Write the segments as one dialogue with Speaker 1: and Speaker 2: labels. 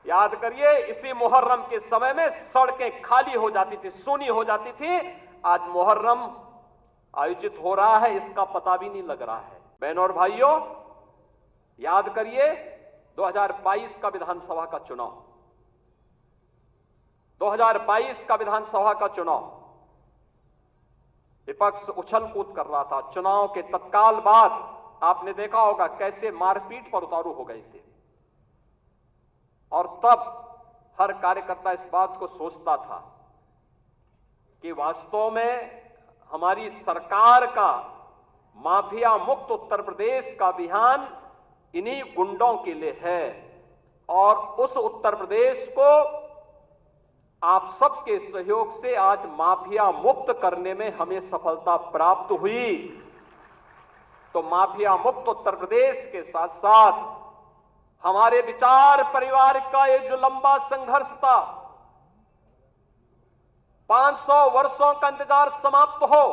Speaker 1: याद करिए, इसी मुहर्रम के समय में सड़कें खाली हो जाती थी, सूनी हो जाती थी। आज मुहर्रम आयोजित हो रहा है, इसका पता भी नहीं लग रहा है। बहनों और भाइयों, याद करिए 2022 का विधानसभा का चुनाव, 2022 का विधानसभा का चुनाव विपक्ष उछल कूद कर रहा था। चुनाव के तत्काल बाद आपने देखा होगा कैसे मारपीट पर उतारू हो गए थे, और तब हर कार्यकर्ता इस बात को सोचता था कि वास्तव में हमारी सरकार का माफिया मुक्त उत्तर प्रदेश का अभियान इन्हीं गुंडों के लिए है, और उस उत्तर प्रदेश को आप सबके सहयोग से आज माफिया मुक्त करने में हमें सफलता प्राप्त हुई। तो माफिया मुक्त उत्तर प्रदेश के साथ साथ हमारे विचार परिवार का ये जो लंबा संघर्ष था, 500 वर्षों का इंतजार समाप्त हो,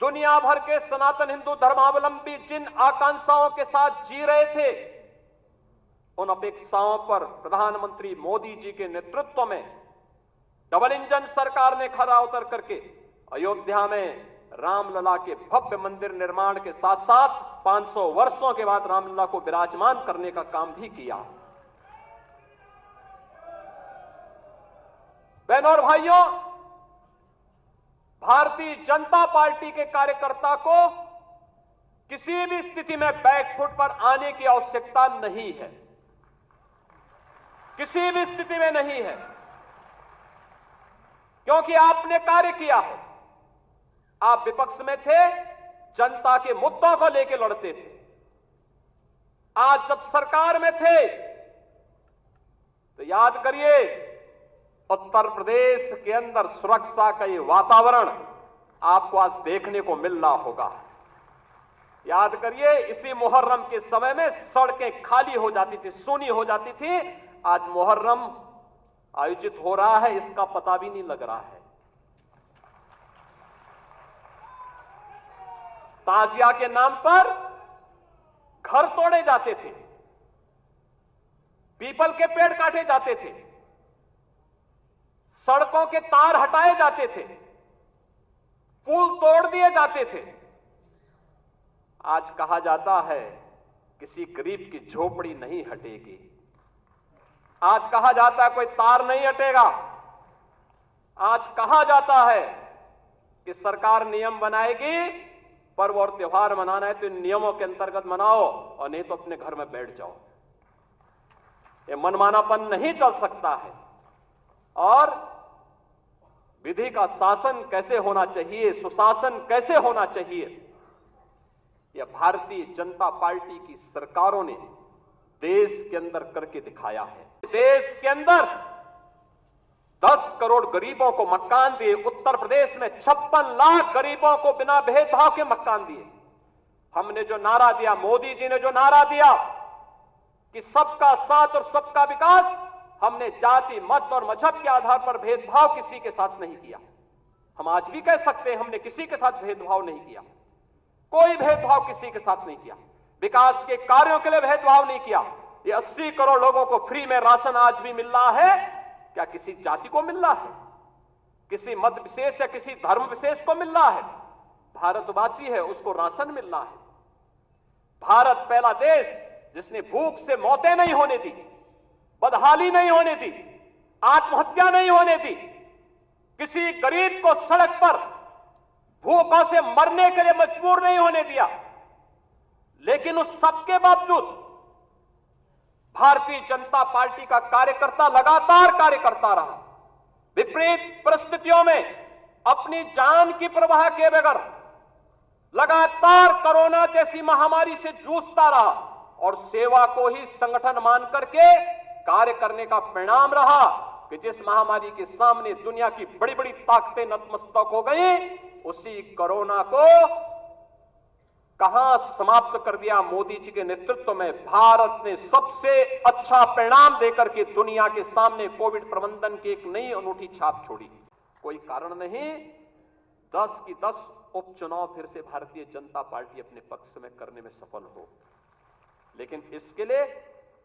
Speaker 1: दुनिया भर के सनातन हिंदू धर्मावलंबी जिन आकांक्षाओं के साथ जी रहे थे, उन अपेक्षाओं पर प्रधानमंत्री मोदी जी के नेतृत्व में डबल इंजन सरकार ने खरा उतर करके अयोध्या में रामलला के भव्य मंदिर निर्माण के साथ साथ 500 वर्षों के बाद रामलला को विराजमान करने का काम भी किया। बहनों और भाइयों, भारतीय जनता पार्टी के कार्यकर्ता को किसी भी स्थिति में बैकफुट पर आने की आवश्यकता नहीं है, किसी भी स्थिति में नहीं है, क्योंकि आपने कार्य किया है। आप विपक्ष में थे, जनता के मुद्दों को लेकर लड़ते थे। आज जब सरकार में थे तो याद करिए, उत्तर प्रदेश के अंदर सुरक्षा का ये वातावरण आपको आज देखने को मिल रहा होगा। याद करिए, इसी मुहर्रम के समय में सड़कें खाली हो जाती थी, सूनी हो जाती थी। आज मुहर्रम आयोजित हो रहा है, इसका पता भी नहीं लग रहा है। ताजिया के नाम पर घर तोड़े जाते थे, पीपल के पेड़ काटे जाते थे, सड़कों के तार हटाए जाते थे, पुल तोड़ दिए जाते थे। आज कहा जाता है किसी गरीब की झोपड़ी नहीं हटेगी, आज कहा जाता है कोई तार नहीं हटेगा, आज कहा जाता है कि सरकार नियम बनाएगी, पर्व और त्योहार मनाना है तो इन नियमों के अंतर्गत मनाओ, और नहीं तो अपने घर में बैठ जाओ। ये मनमानापन नहीं चल सकता है। और विधि का शासन कैसे होना चाहिए, सुशासन कैसे होना चाहिए, यह भारतीय जनता पार्टी की सरकारों ने देश के अंदर करके दिखाया है। देश के अंदर 10 करोड़ गरीबों को मकान दिए, उत्तर प्रदेश में 56 लाख गरीबों को बिना भेदभाव के मकान दिए। हमने जो नारा दिया, मोदी जी ने जो नारा दिया कि सबका साथ और सबका विकास, हमने जाति मत और मजहब के आधार पर भेदभाव किसी के साथ नहीं किया। हम आज भी कह सकते हैं हमने किसी के साथ भेदभाव नहीं किया, कोई भेदभाव किसी के साथ नहीं किया, विकास के कार्यों के लिए भेदभाव नहीं किया। ये 80 करोड़ लोगों को फ्री में राशन आज भी मिल रहा है, क्या किसी जाति को मिल रहा है, किसी मत विशेष या किसी धर्म विशेष को मिल रहा है? भारतवासी है, उसको राशन मिल रहा है। भारत पहला देश जिसने भूख से मौतें नहीं होने दी, बदहाली नहीं होने दी, आत्महत्या नहीं होने दी, किसी गरीब को सड़क पर भूखों से मरने के लिए मजबूर नहीं होने दिया। लेकिन उस सबके बावजूद भारतीय जनता पार्टी का कार्यकर्ता लगातार कार्य करता रहा, विपरीत परिस्थितियों में अपनी जान की परवाह किए बगैर लगातार कोरोना जैसी महामारी से जूझता रहा, और सेवा को ही संगठन मान करके कार्य करने का परिणाम रहा कि जिस महामारी के सामने दुनिया की बड़ी बड़ी ताकतें नतमस्तक हो गई, उसी कोरोना को कहां समाप्त कर दिया मोदी जी के नेतृत्व में। भारत ने सबसे अच्छा परिणाम देकर के दुनिया के सामने कोविड प्रबंधन की एक नई अनूठी छाप छोड़ी। कोई कारण नहीं 10 की 10 उपचुनाव फिर से भारतीय जनता पार्टी अपने पक्ष में करने में सफल हो, लेकिन इसके लिए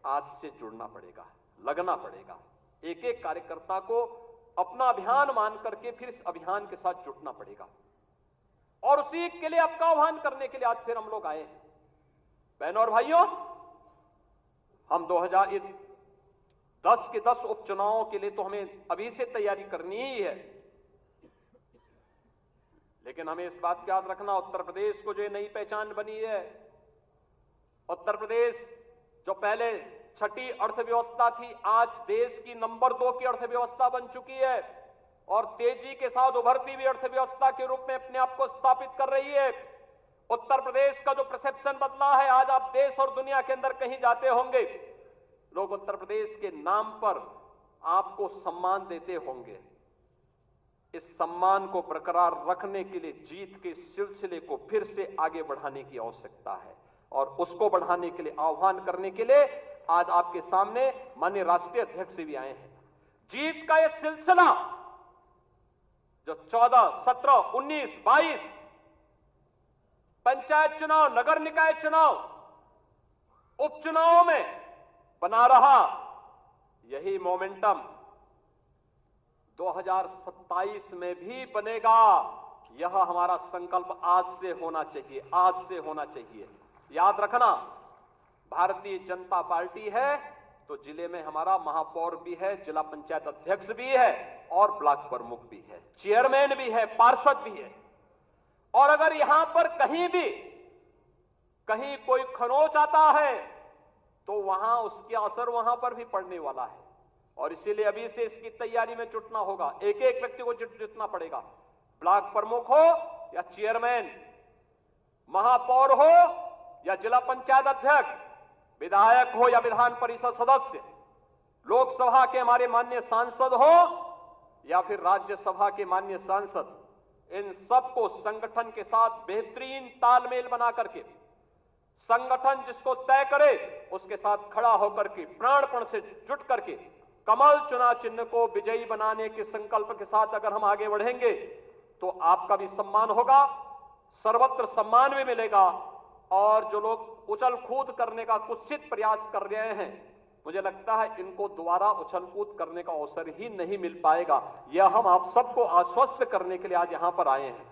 Speaker 1: आज से जुड़ना पड़ेगा, लगना पड़ेगा। एक एक कार्यकर्ता को अपना अभियान मान करके फिर इस अभियान के साथ जुटना पड़ेगा और उसी के लिए आपका आह्वान करने के लिए आज फिर हम लोग आए हैं। बहनों और भाइयों, हम 2010 के 10 उपचुनावों के लिए तो हमें अभी से तैयारी करनी ही है, लेकिन हमें इस बात का याद रखना, उत्तर प्रदेश को जो नई पहचान बनी है, उत्तर प्रदेश जो पहले छठी अर्थव्यवस्था थी, आज देश की नंबर 2 की अर्थव्यवस्था बन चुकी है और तेजी के साथ उभरती हुई अर्थव्यवस्था के रूप में अपने आप को स्थापित कर रही है। उत्तर प्रदेश का जो परसेप्शन बदला है, आज आप देश और दुनिया के अंदर कहीं जाते होंगे, लोग उत्तर प्रदेश के नाम पर आपको सम्मान देते होंगे। इस सम्मान को बरकरार रखने के लिए जीत के सिलसिले को फिर से आगे बढ़ाने की आवश्यकता है और उसको बढ़ाने के लिए आह्वान करने के लिए आज आपके सामने माननीय राष्ट्रीय अध्यक्ष भी आए हैं। जीत का यह सिलसिला जो 14, 17, 19, 22 पंचायत चुनाव, नगर निकाय चुनाव, उपचुनावों में बना रहा, यही मोमेंटम 2027 में भी बनेगा। यह हमारा संकल्प आज से होना चाहिए, आज से होना चाहिए। याद रखना, भारतीय जनता पार्टी है तो जिले में हमारा महापौर भी है, जिला पंचायत अध्यक्ष भी है और ब्लॉक प्रमुख भी है, चेयरमैन भी है, पार्षद भी है। और अगर यहां पर कहीं कोई खरोंच आता है तो वहां उसके असर वहां पर भी पड़ने वाला है और इसीलिए अभी से इसकी तैयारी में जुटना होगा। एक एक व्यक्ति को जुटना पड़ेगा, ब्लॉक प्रमुख हो या चेयरमैन, महापौर हो या जिला पंचायत अध्यक्ष, विधायक हो या विधान परिषद सदस्य, लोकसभा के हमारे माननीय सांसद हो या फिर राज्यसभा के माननीय सांसद, इन सबको संगठन के साथ बेहतरीन तालमेल बना करके, संगठन जिसको तय करे उसके साथ खड़ा होकर के प्राणपण से जुट करके कमल चुनाव चिन्ह को विजयी बनाने के संकल्प के साथ अगर हम आगे बढ़ेंगे तो आपका भी सम्मान होगा, सर्वत्र सम्मान भी मिलेगा और जो लोग उछल कूद करने का कुत्सित प्रयास कर रहे हैं, मुझे लगता है इनको दोबारा उछल कूद करने का अवसर ही नहीं मिल पाएगा। यह हम आप सबको आश्वस्त करने के लिए आज यहां पर आए हैं।